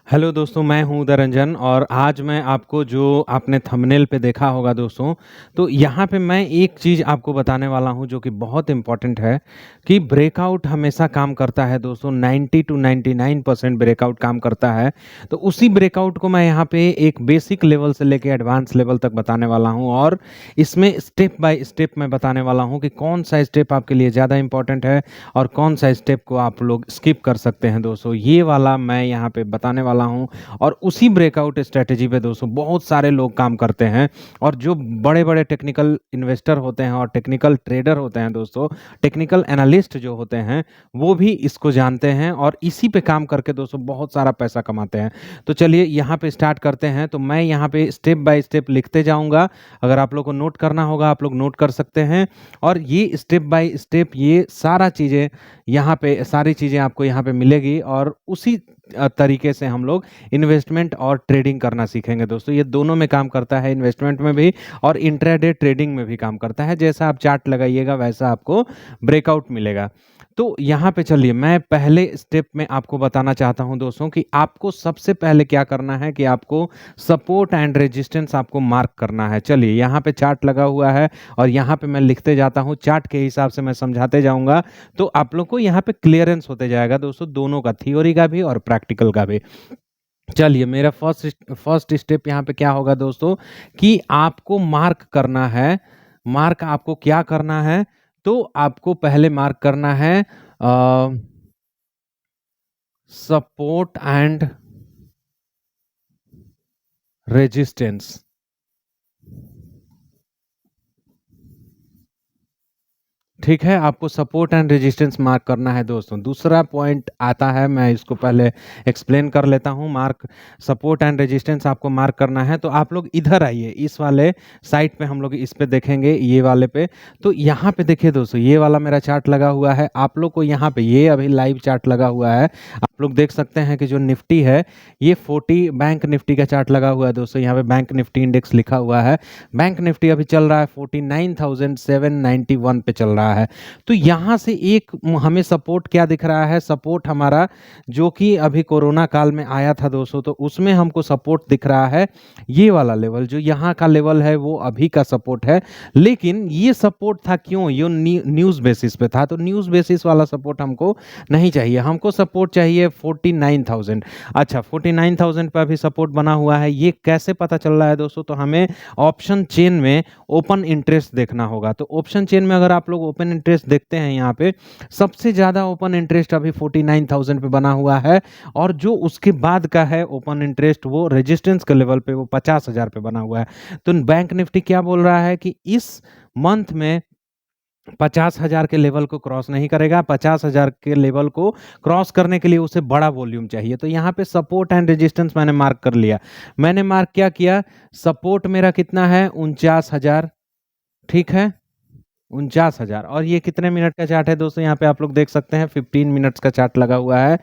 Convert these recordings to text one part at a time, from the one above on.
Hello दोस्तों, मैं हूं उदयरंजन और आज मैं आपको जो आपने थंबनेल पे देखा होगा दोस्तों, तो यहाँ पे मैं एक चीज़ आपको बताने वाला हूं जो कि बहुत इम्पोर्टेंट है कि ब्रेकआउट हमेशा काम करता है दोस्तों। 90 टू 99% ब्रेकआउट काम करता है। तो उसी ब्रेकआउट को मैं यहाँ पे एक बेसिक लेवल से लेके एडवांस लेवल तक बताने वाला हूँ और इसमें स्टेप बाय स्टेप मैं बताने वाला हूँ कि कौन सा स्टेप आपके लिए ज़्यादा इंपॉर्टेंट है और कौन सा स्टेप को आप लोग स्किप कर सकते हैं दोस्तों। ये वाला मैं यहाँ पे बताने वाला हूँ और उसी ब्रेकआउट स्ट्रेटेजी पे दोस्तों बहुत सारे लोग काम करते हैं और जो बड़े बड़े टेक्निकल इन्वेस्टर होते हैं और टेक्निकल ट्रेडर होते हैं दोस्तों, टेक्निकल एनालिस्ट जो होते हैं, वो भी इसको जानते हैं और इसी पे काम करके दोस्तों बहुत सारा पैसा कमाते हैं। तो चलिए यहाँ पे स्टार्ट करते हैं। तो मैं यहाँ पे स्टेप बाय स्टेप लिखते जाऊँगा। अगर आप लोग को नोट करना होगा आप लोग नोट कर सकते हैं और ये स्टेप बाय स्टेप ये सारा चीज़ें यहाँ पे सारी चीज़ें आपको यहाँ पे मिलेगी और उसी तरीके से हम लोग इन्वेस्टमेंट और ट्रेडिंग करना सीखेंगे दोस्तों। ये दोनों में काम करता है, इन्वेस्टमेंट में भी और इंट्राडे ट्रेडिंग में भी काम करता है। जैसा आप चार्ट लगाइएगा वैसा आपको ब्रेकआउट मिलेगा। तो यहाँ पे चलिए मैं पहले स्टेप में आपको बताना चाहता हूँ दोस्तों कि आपको सबसे पहले क्या करना है कि आपको सपोर्ट एंड रेजिस्टेंस आपको मार्क करना है। चलिए यहाँ पे चार्ट लगा हुआ है और यहाँ पे मैं लिखते जाता हूँ, चार्ट के हिसाब से मैं समझाते जाऊँगा तो आप लोग को यहाँ पे क्लियरेंस होते जाएगा दोस्तों, दोनों का, थ्योरी का भी और प्रैक्टिकल का भी। चलिए मेरा फर्स्ट स्टेप यहाँ पे क्या होगा दोस्तों कि आपको मार्क करना है। मार्क आपको क्या करना है? तो आपको पहले मार्क करना है सपोर्ट एंड रेजिस्टेंस। ठीक है, आपको सपोर्ट एंड रेजिस्टेंस मार्क करना है दोस्तों। दूसरा पॉइंट आता है, मैं इसको पहले एक्सप्लेन कर लेता हूँ। मार्क सपोर्ट एंड रेजिस्टेंस आपको मार्क करना है तो आप लोग इधर आइए, इस वाले साइड पे हम लोग इस पे देखेंगे, ये वाले पे। तो यहाँ पे देखिए दोस्तों, ये वाला मेरा चार्ट लगा हुआ है। आप लोग को यहाँ पे ये अभी लाइव चार्ट लगा हुआ है। आप लोग देख सकते हैं कि जो निफ्टी है ये 40 बैंक निफ्टी का चार्ट लगा हुआ है दोस्तों। यहाँ पे बैंक निफ्टी इंडेक्स लिखा हुआ है। बैंक निफ्टी अभी चल रहा है 49,791 पे चल रहा है। तो यहाँ से एक हमें सपोर्ट क्या दिख रहा है? सपोर्ट हमारा जो कि अभी कोरोना काल में आया था दोस्तों, तो उसमें हमको सपोर्ट दिख रहा है। ये वाला लेवल जो यहाँ का लेवल है वो अभी का सपोर्ट है। लेकिन ये सपोर्ट था क्यों? ये न्यूज़ बेसिस पे था, तो न्यूज़ बेसिस वाला सपोर्ट हमको नहीं चाहिए। हमको सपोर्ट चाहिए 49,000। अच्छा, 49,000 पर अभी सपोर्ट बना हुआ है। ये कैसे पता चल रहा है दोस्तों? तो हमें ऑप्शन चेन में ओपन इंटरेस्ट देखना होगा। तो ऑप्शन चेन में अगर आप लोग ओपन इंटरेस्ट देखते हैं, यहाँ पे सबसे ज़्यादा ओपन इंटरेस्ट अभी 49,000 पे बना हुआ है और जो उसके बाद का है ओपन इंटरेस्ट वो रेजिस्टेंस के लेवल पे वो 50,000 पे बना हुआ है। तो बैंक निफ्टी क्या बोल रहा है कि इस मंथ में 50,000 के लेवल को क्रॉस नहीं करेगा। 50,000 के लेवल को क्रॉस करने के लिए उसे बड़ा वॉल्यूम चाहिए। तो यहाँ पे सपोर्ट एंड रेजिस्टेंस मैंने मार्क कर लिया। मैंने मार्क क्या किया? सपोर्ट मेरा कितना है? 49,000। ठीक है, 49,000। और ये कितने मिनट का चार्ट है दोस्तों? यहाँ पे आप लोग देख सकते हैं 15 मिनट्स का चार्ट लगा हुआ है।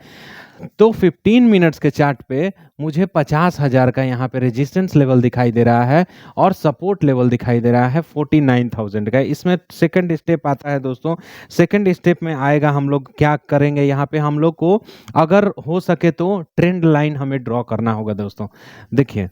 तो 15 मिनट्स के चार्ट पे मुझे 50,000 का यहाँ पे रेजिस्टेंस लेवल दिखाई दे रहा है और सपोर्ट लेवल दिखाई दे रहा है 49,000 का। इसमें सेकंड स्टेप आता है दोस्तों। सेकंड स्टेप में आएगा, हम लोग क्या करेंगे? यहाँ पे हम लोग को अगर हो सके तो ट्रेंड लाइन हमें ड्रॉ करना होगा दोस्तों। देखिए,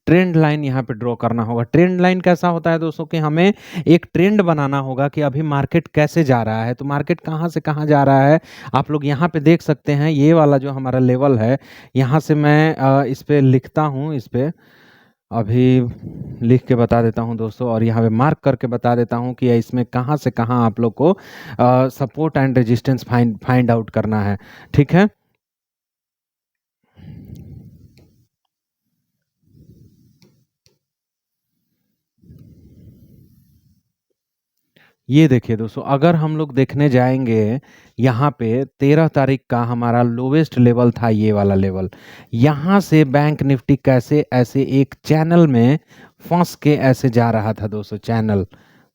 ट्रेंड लाइन यहाँ पे ड्रॉ करना होगा। ट्रेंड लाइन कैसा होता है दोस्तों कि हमें एक ट्रेंड बनाना होगा कि अभी मार्केट कैसे जा रहा है, तो मार्केट कहाँ से कहाँ जा रहा है। आप लोग यहाँ पे देख सकते हैं, ये वाला जो हमारा लेवल है, यहाँ से मैं इस पे लिखता हूँ, इस पे अभी लिख के बता देता हूँ दोस्तों और यहाँ पे मार्क करके बता देता हूँ कि इसमें कहाँ से कहाँ आप लोग को support and resistance find out करना है। ठीक है, ये देखिए दोस्तों, अगर हम लोग देखने जाएंगे यहाँ पे 13 तारीख का हमारा लोवेस्ट लेवल था, ये वाला लेवल। यहाँ से बैंक निफ्टी कैसे ऐसे एक चैनल में फंस के ऐसे जा रहा था दोस्तों, चैनल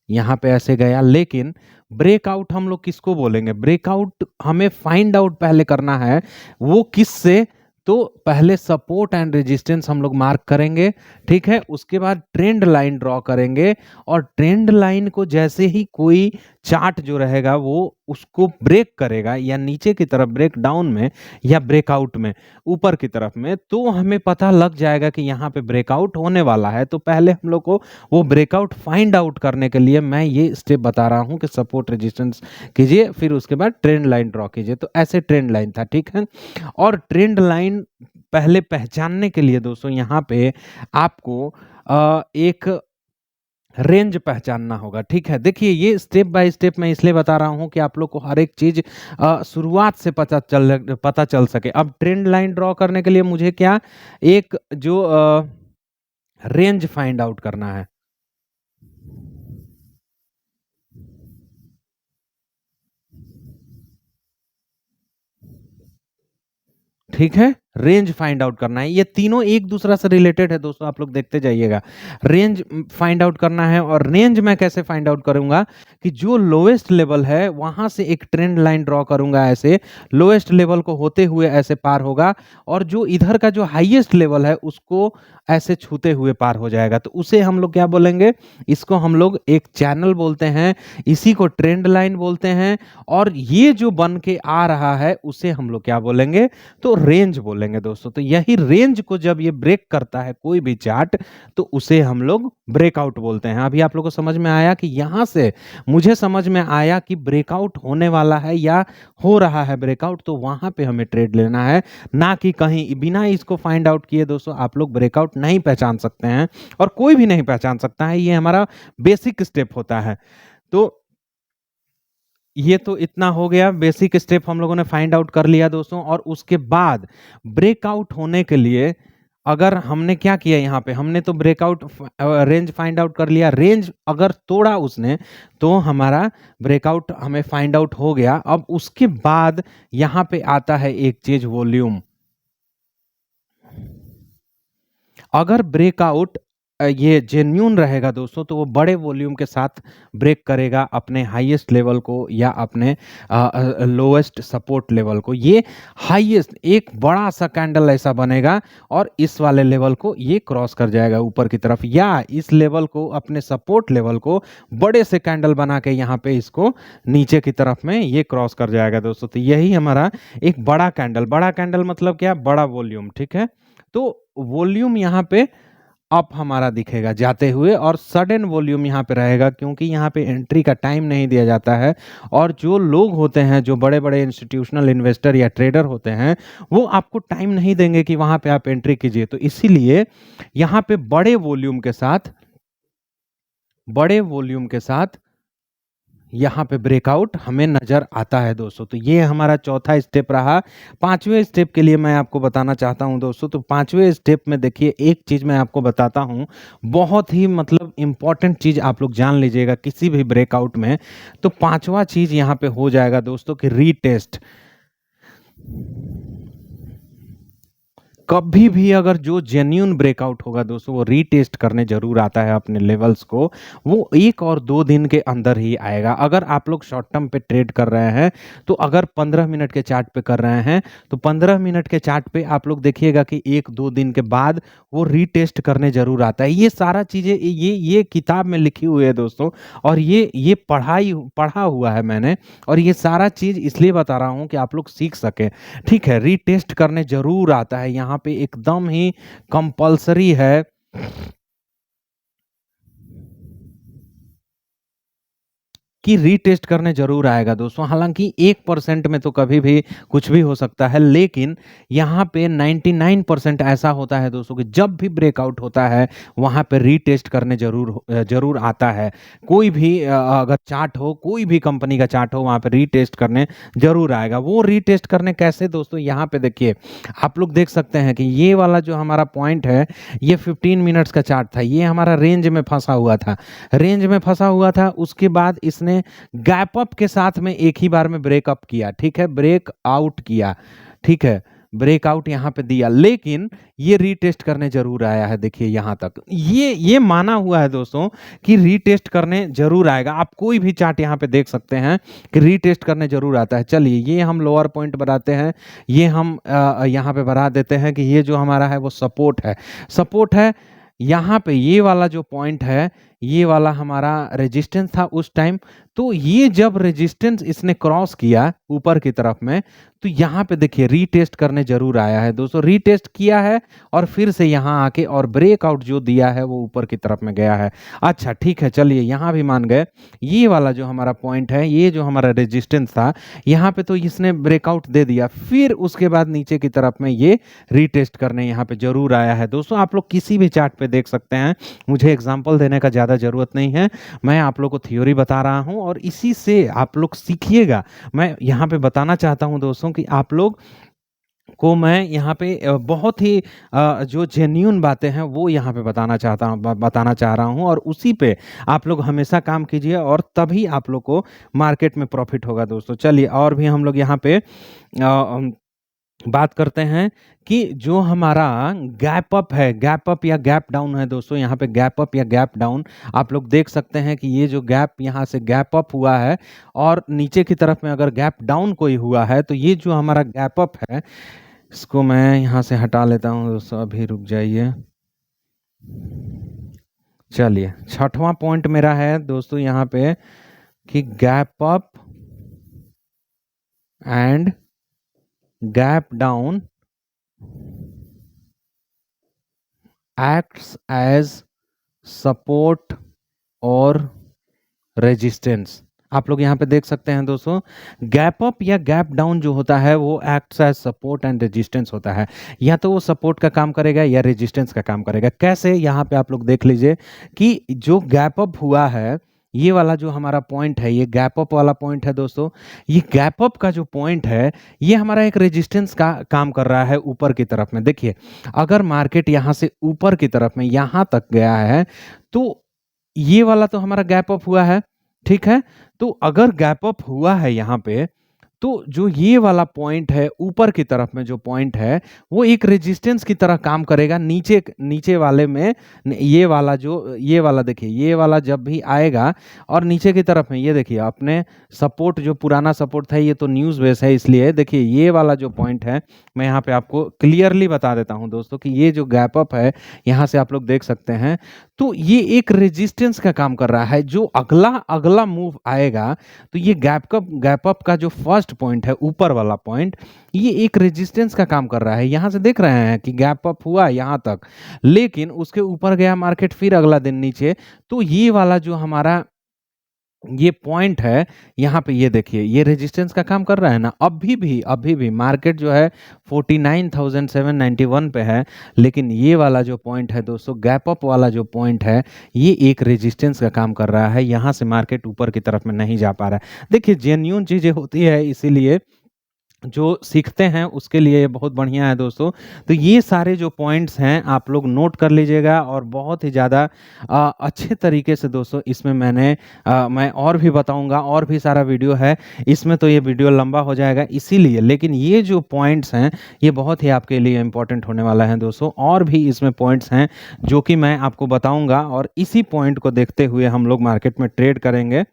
यहाँ पे ऐसे गया। लेकिन ब्रेकआउट हम लोग किसको बोलेंगे? ब्रेकआउट हमें फाइंड आउट पहले करना है, वो किस से? तो पहले सपोर्ट एंड रेजिस्टेंस हम लोग मार्क करेंगे, ठीक है। उसके बाद ट्रेंड लाइन ड्रॉ करेंगे और ट्रेंड लाइन को जैसे ही कोई चार्ट जो रहेगा वो उसको ब्रेक करेगा या नीचे की तरफ ब्रेक डाउन में या ब्रेकआउट में ऊपर की तरफ में, तो हमें पता लग जाएगा कि यहाँ पे ब्रेकआउट होने वाला है। तो पहले हम लोग को वो ब्रेकआउट फाइंड आउट करने के लिए मैं ये स्टेप बता रहा हूँ कि सपोर्ट रेजिस्टेंस कीजिए, फिर उसके बाद ट्रेंड लाइन ड्रॉ कीजिए। तो ऐसे ट्रेंड लाइन था, ठीक है। और ट्रेंड लाइन पहले पहचानने के लिए दोस्तों यहाँ पे आपको एक रेंज पहचानना होगा, ठीक है। देखिए ये स्टेप बाय स्टेप मैं इसलिए बता रहा हूँ कि आप लोग को हर एक चीज शुरुआत से पता चल सके। अब ट्रेंड लाइन ड्रॉ करने के लिए मुझे क्या एक जो रेंज फाइंड आउट करना है, ठीक है। रेंज फाइंड आउट करना है, ये तीनों एक दूसरा से रिलेटेड है दोस्तों, आप लोग देखते जाइएगा। रेंज फाइंड आउट करना है और रेंज मैं कैसे फाइंड आउट करूंगा कि जो लोएस्ट लेवल है वहां से एक ट्रेंड लाइन ड्रॉ करूंगा, ऐसे लोएस्ट लेवल को होते हुए ऐसे पार होगा और जो इधर का जो हाईएस्ट लेवल है उसको ऐसे छूते हुए पार हो जाएगा। तो उसे हम लोग क्या बोलेंगे, इसको हम लोग एक चैनल बोलते हैं, इसी को ट्रेंड लाइन बोलते हैं। और ये जो बन के आ रहा है उसे हम लोग क्या बोलेंगे, तो रेंज बोलेंगे दोस्तों। तो यही रेंज को जब ये ब्रेक करता है कोई भी चार्ट, तो उसे हम लोग ब्रेकआउट बोलते हैं। अभी आप लोगों को समझ में आया कि यहां से मुझे समझ में आया कि ब्रेकआउट होने वाला है या हो रहा है ब्रेकआउट, तो वहां पे हमें ट्रेड लेना है, ना कि कहीं बिना इसको फाइंड आउट किए दोस्तों आप लोग ब्रेकआउट नहीं पहचान सकते हैं और कोई भी नहीं पहचान सकता है। ये हमारा बेसिक स्टेप होता है। तो ये तो इतना हो गया, बेसिक स्टेप हम लोगों ने फाइंड आउट कर लिया दोस्तों। और उसके बाद ब्रेकआउट होने के लिए अगर हमने क्या किया, यहाँ पे हमने तो ब्रेकआउट रेंज फाइंड आउट कर लिया, रेंज अगर तोड़ा उसने तो हमारा ब्रेकआउट हमें फाइंड आउट हो गया। अब उसके बाद यहाँ पे आता है एक चीज, वॉल्यूम। अगर ब्रेकआउट ये जेन्यून रहेगा दोस्तों तो वो बड़े वॉल्यूम के साथ ब्रेक करेगा अपने हाईएस्ट लेवल को या अपने लोएस्ट सपोर्ट लेवल को। ये हाईएस्ट एक बड़ा सा कैंडल ऐसा बनेगा और इस वाले लेवल को ये क्रॉस कर जाएगा ऊपर की तरफ, या इस लेवल को अपने सपोर्ट लेवल को बड़े से कैंडल बना के यहाँ पे इसको नीचे की तरफ में ये क्रॉस कर जाएगा दोस्तों। तो यही हमारा एक बड़ा कैंडल मतलब क्या, बड़ा वॉल्यूम, ठीक है। तो वॉल्यूम यहाँ पे अप हमारा दिखेगा जाते हुए और सडन वॉल्यूम यहाँ पे रहेगा, क्योंकि यहाँ पे एंट्री का टाइम नहीं दिया जाता है। और जो लोग होते हैं, जो बड़े बड़े इंस्टीट्यूशनल इन्वेस्टर या ट्रेडर होते हैं, वो आपको टाइम नहीं देंगे कि वहाँ पे आप एंट्री कीजिए। तो इसीलिए यहाँ पे बड़े वॉल्यूम के साथ यहाँ पे ब्रेकआउट हमें नजर आता है दोस्तों। तो ये हमारा चौथा स्टेप रहा। पांचवें स्टेप के लिए मैं आपको बताना चाहता हूँ दोस्तों। तो पांचवें स्टेप में देखिए एक चीज मैं आपको बताता हूँ, बहुत ही मतलब इंपॉर्टेंट चीज आप लोग जान लीजिएगा किसी भी ब्रेकआउट में। तो पांचवा चीज यहाँ पे हो जाएगा दोस्तों कि रीटेस्ट। कभी भी अगर जो जेन्यून ब्रेकआउट होगा दोस्तों वो रीटेस्ट करने जरूर आता है अपने लेवल्स को, वो 1 और 2 दिन के अंदर ही आएगा। अगर आप लोग शॉर्ट टर्म पे ट्रेड कर रहे हैं तो अगर 15 मिनट के चार्ट पे कर रहे हैं तो 15 मिनट के चार्ट पे आप लोग देखिएगा कि 1-2 दिन के बाद वो रीटेस्ट करने जरूर आता है। ये सारा चीजें ये किताब में लिखी हुई है दोस्तों, और ये पढ़ा हुआ है मैंने, और ये सारा चीज इसलिए बता रहा हूँ कि आप लोग सीख सके, ठीक है। रीटेस्ट करने जरूर आता है, यहाँ पे एकदम ही कंपलसरी है कि रीटेस्ट करने जरूर आएगा दोस्तों। हालांकि 1% में तो कभी भी कुछ भी हो सकता है, लेकिन यहाँ पे 99% ऐसा होता है दोस्तों कि जब भी ब्रेकआउट होता है वहाँ पे रीटेस्ट करने जरूर आता है। कोई भी अगर चार्ट हो, कोई भी कंपनी का चार्ट हो, वहाँ पे रीटेस्ट करने जरूर आएगा। वो रीटेस्ट करने कैसे दोस्तों, यहाँ पे देखिए आप लोग देख सकते हैं कि ये वाला जो हमारा पॉइंट है ये 15 मिनट्स का चार्ट था, ये हमारा रेंज में फंसा हुआ था। उसके बाद इसने गैप अप के साथ में एक ही बार में ब्रेकअप किया, ठीक है, ब्रेक आउट किया, ठीक है। ब्रेकआउट यहाँ पे दिया, लेकिन ये रीटेस्ट करने ज़रूर आया है। देखिए यहाँ तक ये माना हुआ है दोस्तों कि रीटेस्ट करने ज़रूर आएगा। आप कोई भी चार्ट यहाँ पे देख सकते हैं कि रीटेस्ट करने ज़रूर आता है। चलिए ये हम लोअर पॉइंट बनाते हैं, ये हम यहाँ पे बना देते हैं कि ये जो हमारा है वो सपोर्ट है, सपोर्ट है। यहाँ पे ये वाला जो पॉइंट है, ये वाला हमारा रेजिस्टेंस था उस टाइम। तो ये जब रेजिस्टेंस इसने क्रॉस किया ऊपर की तरफ में, तो यहाँ पे देखिए रीटेस्ट करने जरूर आया है दोस्तों, रीटेस्ट किया है और फिर से यहाँ आके और ब्रेकआउट जो दिया है वो ऊपर की तरफ में गया है। अच्छा ठीक है, चलिए यहाँ भी मान गए। ये वाला जो हमारा पॉइंट है, ये जो हमारा रेजिस्टेंस था, यहाँ पे तो इसने ब्रेकआउट दे दिया, फिर उसके बाद नीचे की तरफ में ये रीटेस्ट करने यहाँ पे जरूर आया है। दोस्तों आप लोग किसी भी चार्ट पे देख सकते हैं, मुझे एग्जाम्पल देने का ज़्यादा ज़रूरत नहीं है, मैं आप लोग को थ्योरी बता रहा हूँ और इसी से आप लोग सीखिएगा। मैं यहाँ पे बताना चाहता हूँ दोस्तों कि आप लोग को मैं यहाँ पे बहुत ही जो जेन्युइन बातें हैं वो यहाँ पे बताना चाह रहा हूँ, और उसी पे आप लोग हमेशा काम कीजिए और तभी आप लोग को मार्केट में प्रॉफिट होगा दोस्तों। चलिए और भी हम लोग यहाँ पे बात करते हैं कि जो हमारा गैप अप है, गैप अप या गैप डाउन है दोस्तों, यहाँ पे गैप अप या गैप डाउन आप लोग देख सकते हैं कि ये जो गैप यहाँ से गैप अप हुआ है और नीचे की तरफ में अगर गैप डाउन कोई हुआ है, तो ये जो हमारा गैप अप है इसको मैं यहाँ से हटा लेता हूँ दोस्तों, अभी रुक जाइए। चलिए छठवां पॉइंट मेरा है दोस्तों यहाँ पे कि gap up and gap down acts as support और रेजिस्टेंस। आप लोग यहाँ पे देख सकते हैं दोस्तों, गैप अप या गैप डाउन जो होता है वो acts as support and resistance होता है। या तो वो सपोर्ट का काम करेगा या रेजिस्टेंस का काम करेगा। कैसे, यहाँ पे आप लोग देख लीजिए कि जो गैप अप हुआ है, ये वाला जो हमारा पॉइंट है, ये गैप अप वाला पॉइंट है दोस्तों। ये गैप अप का जो पॉइंट है, ये हमारा एक रेजिस्टेंस का काम कर रहा है ऊपर की तरफ में। देखिए अगर मार्केट यहाँ से ऊपर की तरफ में यहाँ तक गया है, तो ये वाला तो हमारा गैप अप हुआ है, ठीक है। तो अगर गैप अप हुआ है यहाँ पे, तो जो ये वाला पॉइंट है ऊपर की तरफ में जो पॉइंट है, वो एक रेजिस्टेंस की तरह काम करेगा नीचे नीचे वाले में। ये वाला देखिए, ये वाला जब भी आएगा और नीचे की तरफ में ये देखिए अपने सपोर्ट, जो पुराना सपोर्ट था, ये तो न्यूज़ बेस है, इसलिए देखिए ये वाला जो पॉइंट है, मैं यहाँ पे आपको क्लियरली बता देता हूँ दोस्तों कि ये जो गैप अप है, यहाँ से आप लोग देख सकते हैं, तो ये एक रेजिस्टेंस का काम कर रहा है। जो अगला मूव आएगा, तो ये गैप अप का जो फर्स्ट पॉइंट है, ऊपर वाला पॉइंट, ये एक रेजिस्टेंस का काम कर रहा है। यहाँ से देख रहे हैं कि गैप अप हुआ यहाँ तक, लेकिन उसके ऊपर गया मार्केट, फिर अगला दिन नीचे। तो ये वाला जो हमारा ये पॉइंट है, यहाँ पे ये देखिए, ये रेजिस्टेंस का काम कर रहा है ना। अभी भी मार्केट जो है 49,791 पे है, लेकिन ये वाला जो पॉइंट है दोस्तों, गैप अप वाला जो पॉइंट है, ये एक रेजिस्टेंस का काम कर रहा है। यहाँ से मार्केट ऊपर की तरफ में नहीं जा पा रहा है। देखिए जेन्युइन चीज़ें होती है, इसीलिए जो सीखते हैं उसके लिए ये बहुत बढ़िया है दोस्तों। तो ये सारे जो पॉइंट्स हैं आप लोग नोट कर लीजिएगा, और बहुत ही ज़्यादा अच्छे तरीके से दोस्तों इसमें मैं और भी बताऊंगा, और भी सारा वीडियो है इसमें, तो ये वीडियो लंबा हो जाएगा इसीलिए। लेकिन ये जो पॉइंट्स हैं ये बहुत ही आपके लिए इम्पोर्टेंट होने वाला है दोस्तों। और भी इसमें पॉइंट्स हैं जो कि मैं आपको बताऊँगा, और इसी पॉइंट को देखते हुए हम लोग मार्केट में ट्रेड करेंगे।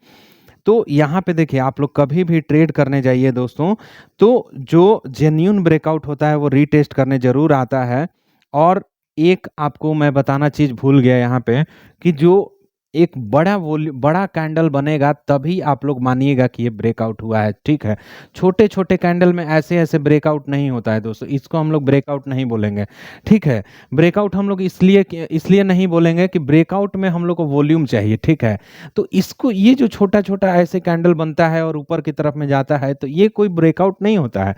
तो यहाँ पे देखिए, आप लोग कभी भी ट्रेड करने जाइए दोस्तों, तो जो जेन्युइन ब्रेकआउट होता है वो रीटेस्ट करने ज़रूर आता है। और एक आपको मैं बताना चीज़ भूल गया यहाँ पे, कि जो एक बड़ा कैंडल बनेगा तभी आप लोग मानिएगा कि ये ब्रेकआउट हुआ है, ठीक है। छोटे-छोटे कैंडल में ऐसे ब्रेकआउट नहीं होता है दोस्तों, इसको हम लोग ब्रेकआउट नहीं बोलेंगे, ठीक है। ब्रेकआउट हम लोग इसलिए नहीं बोलेंगे कि ब्रेकआउट में हम लोग को वॉल्यूम चाहिए, ठीक है। तो इसको, ये जो छोटा-छोटा ऐसे कैंडल बनता है और ऊपर की तरफ में जाता है, तो ये कोई ब्रेकआउट नहीं होता है,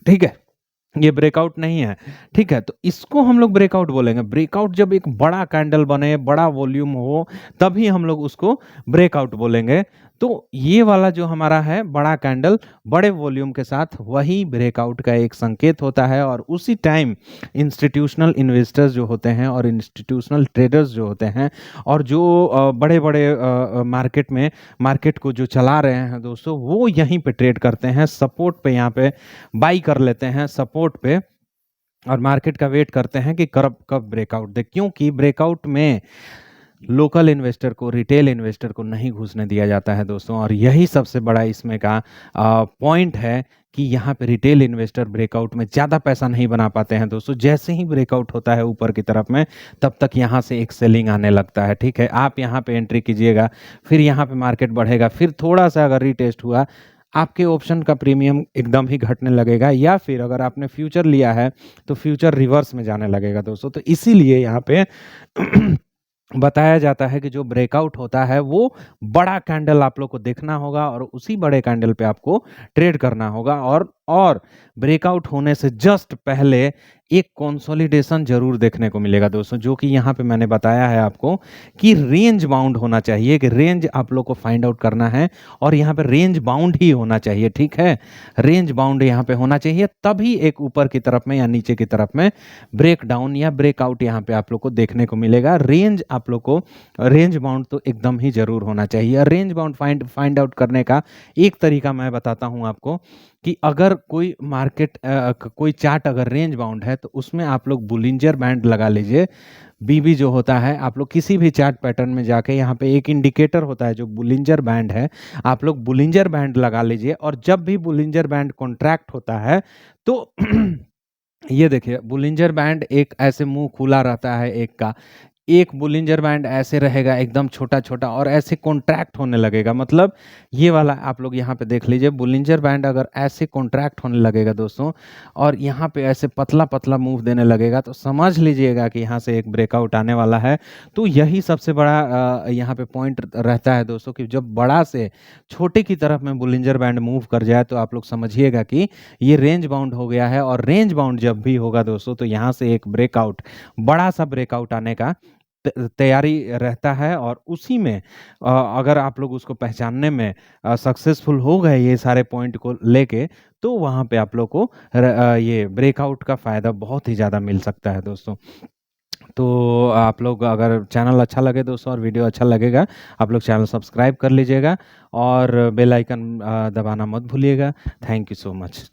ठीक है। ये ब्रेकआउट नहीं है, ठीक है। तो इसको हम लोग ब्रेकआउट बोलेंगे। ब्रेकआउट जब एक बड़ा कैंडल बने, बड़ा वॉल्यूम हो, तभी हम लोग उसको ब्रेकआउट बोलेंगे। तो ये वाला जो हमारा है बड़ा कैंडल बड़े वॉल्यूम के साथ वही ब्रेकआउट का एक संकेत होता है और उसी टाइम इंस्टीट्यूशनल इन्वेस्टर्स जो होते हैं और इंस्टीट्यूशनल ट्रेडर्स जो होते हैं और जो बड़े-बड़े मार्केट को जो चला रहे हैं दोस्तों, वो यहीं पे ट्रेड करते हैं, सपोर्ट पे यहाँ पे बाई कर लेते हैं सपोर्ट पे और मार्केट का वेट करते हैं कि कब कब ब्रेकआउट दे, क्योंकि ब्रेकआउट में लोकल इन्वेस्टर को, रिटेल इन्वेस्टर को नहीं घुसने दिया जाता है दोस्तों। और यही सबसे बड़ा इसमें का पॉइंट है कि यहाँ पे रिटेल इन्वेस्टर ब्रेकआउट में ज़्यादा पैसा नहीं बना पाते हैं दोस्तों। जैसे ही ब्रेकआउट होता है ऊपर की तरफ में, तब तक यहाँ से एक सेलिंग आने लगता है, ठीक है। आप यहाँ पे एंट्री कीजिएगा, फिर यहाँ पे मार्केट बढ़ेगा, फिर थोड़ा सा अगर रीटेस्ट हुआ, आपके ऑप्शन का प्रीमियम एकदम ही घटने लगेगा, या फिर अगर आपने फ्यूचर लिया है तो फ्यूचर रिवर्स में जाने लगेगा दोस्तों। तो इसीलिए यहाँ पे बताया जाता है कि जो ब्रेकआउट होता है वो बड़ा कैंडल आप लोग को देखना होगा और उसी बड़े कैंडल पे आपको ट्रेड करना होगा। और ब्रेकआउट होने से जस्ट पहले एक कंसोलिडेशन जरूर देखने को मिलेगा दोस्तों, जो कि यहाँ पे मैंने बताया है आपको कि रेंज बाउंड होना चाहिए, कि रेंज आप लोग को फाइंड आउट करना है और यहाँ पे रेंज बाउंड ही होना चाहिए, ठीक है। रेंज बाउंड यहाँ पे होना चाहिए, तभी एक ऊपर की तरफ में या नीचे की तरफ में ब्रेक डाउन या ब्रेकआउट यहाँ पे आप लोग को देखने को मिलेगा। रेंज आप लोग को रेंज बाउंड तो एकदम ही जरूर होना चाहिए। रेंज बाउंड फाइंड आउट करने का एक तरीका मैं बताता हूँ आपको कि अगर कोई कोई चार्ट अगर रेंज बाउंड है तो उसमें आप लोग बुलिंजर बैंड लगा लीजिए। बीबी जो होता है, आप लोग किसी भी चार्ट पैटर्न में जाके यहाँ पे एक इंडिकेटर होता है जो बुलिंजर बैंड है, आप लोग बुलिंजर बैंड लगा लीजिए। और जब भी बुलिंजर बैंड कॉन्ट्रैक्ट होता है तो ये देखिए बुलिंजर बैंड एक ऐसे मुंह खुला रहता है एक का, एक बुलिंजर बैंड ऐसे रहेगा एकदम छोटा-छोटा और ऐसे कॉन्ट्रैक्ट होने लगेगा। मतलब ये वाला आप लोग यहाँ पे देख लीजिए, बुलिंजर बैंड अगर ऐसे कॉन्ट्रैक्ट होने लगेगा दोस्तों और यहाँ पे ऐसे पतला-पतला मूव देने लगेगा, तो समझ लीजिएगा कि यहाँ से एक ब्रेकआउट आने वाला है। तो यही सबसे बड़ा यहाँ पे पॉइंट रहता है दोस्तों कि जब बड़ा से छोटे की तरफ में बुलिंजर बैंड मूव कर जाए तो आप लोग समझिएगा कि ये रेंज बाउंड हो गया है। और रेंज बाउंड जब भी होगा दोस्तों तो यहाँ से एक ब्रेकआउट, बड़ा सा ब्रेकआउट आने का तैयारी रहता है। और उसी में अगर आप लोग उसको पहचानने में सक्सेसफुल हो गए ये सारे पॉइंट को लेके, तो वहाँ पे आप लोग को ये ब्रेकआउट का फ़ायदा बहुत ही ज़्यादा मिल सकता है दोस्तों। तो आप लोग अगर चैनल अच्छा लगे दोस्तों और वीडियो अच्छा लगेगा, आप लोग चैनल सब्सक्राइब कर लीजिएगा और बेल आइकन दबाना मत भूलिएगा। Thank you so much.